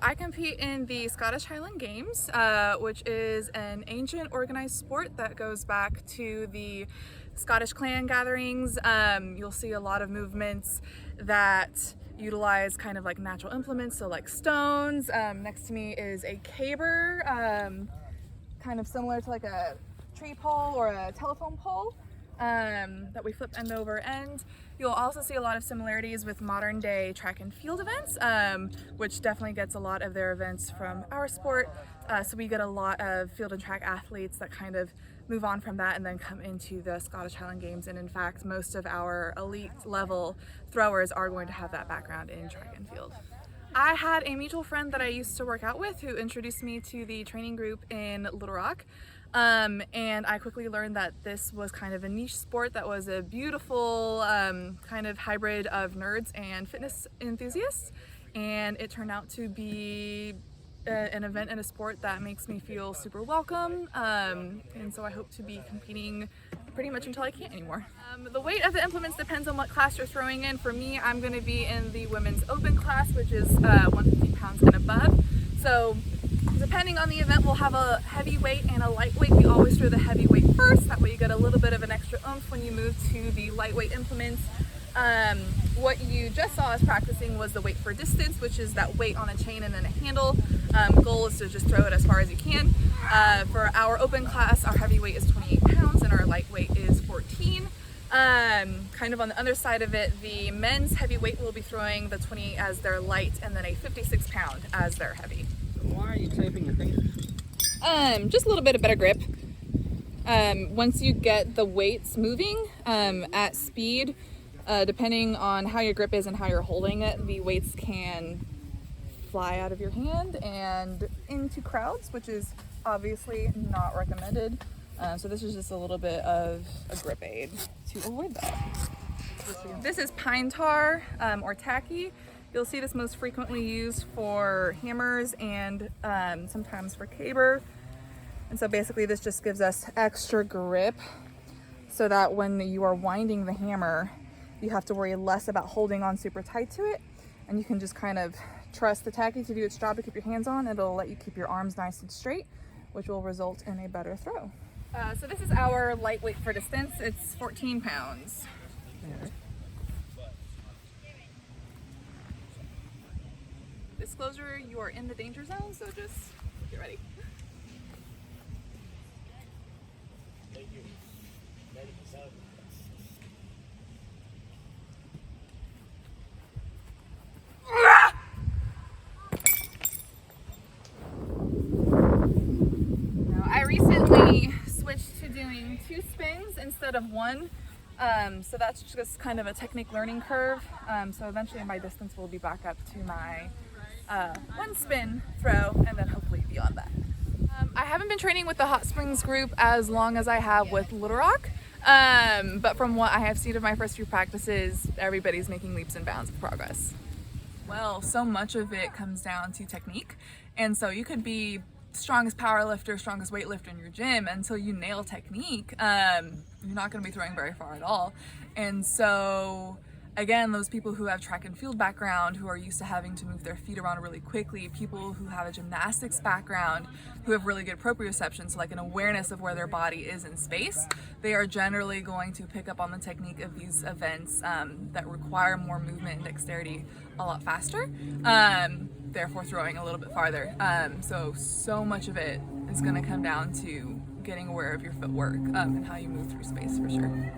I compete in the Scottish Highland Games, which is an ancient organized sport that goes back to the Scottish clan gatherings. You'll see a lot of movements that utilize kind of like natural implements, so like stones. Next to me is a caber, kind of similar to like a tree pole or a telephone pole. That we flip end over end. You'll also see a lot of similarities with modern day track and field events, which definitely gets a lot of their events from our sport. So we get a lot of field and track athletes that kind of move on from that and then come into the Scottish Highland Games. And in fact, most of our elite level throwers are going to have that background in track and field. I had a mutual friend that I used to work out with who introduced me to the training group in Little Rock. And I quickly learned that this was kind of a niche sport that was a beautiful kind of hybrid of nerds and fitness enthusiasts. And it turned out to be an event and a sport that makes me feel super welcome. And so I hope to be competing pretty much until I can't anymore. The weight of the implements depends on what class you're throwing in. For me, I'm going to be in the women's open class, which is 150 pounds and above. So depending on the event, we'll have a heavyweight and a lightweight. We always throw the heavyweight first. That way you get a little bit of an extra oomph when you move to the lightweight implements. What you just saw us practicing was the weight for distance, which is that weight on a chain and then a handle. Goal is to just throw it as far as you can. For our open class, our heavyweight is 28 pounds and our lightweight is 14. Kind of on the other side of it, the men's heavyweight will be throwing the 28 as their light and then a 56 pound as their heavy. Why are you taping your fingers? Just a little bit of better grip. Once you get the weights moving at speed, depending on how your grip is and how you're holding it, the weights can fly out of your hand and into crowds, which is obviously not recommended. So this is just a little bit of a grip aid to avoid that. This is pine tar or tacky. You'll see this most frequently used for hammers and sometimes for caber. And so basically this just gives us extra grip so that when you are winding the hammer, you have to worry less about holding on super tight to it. And you can just kind of trust the tacky to do its job to keep your hands on. It'll let you keep your arms nice and straight, which will result in a better throw. So this is our lightweight for distance. It's 14 pounds. Disclosure, you are in the danger zone, so just get ready. Now, I recently switched to doing 2 spins instead of 1. So that's just kind of a technique learning curve. So eventually my distance will be back up to my 1 spin throw and then hopefully beyond that. I haven't been training with the Hot Springs group as long as I have with Little Rock, but from what I have seen of my first few practices, everybody's making leaps and bounds of progress. Well, so much of it comes down to technique, and so you could be strongest power lifter, strongest weightlifter in your gym, until you nail technique, you're not going to be throwing very far at all. And so again, those people who have track and field background, who are used to having to move their feet around really quickly, people who have a gymnastics background, who have really good proprioception, so like an awareness of where their body is in space, they are generally going to pick up on the technique of these events that require more movement and dexterity a lot faster, therefore throwing a little bit farther. So much of it is going to come down to getting aware of your footwork and how you move through space, for sure.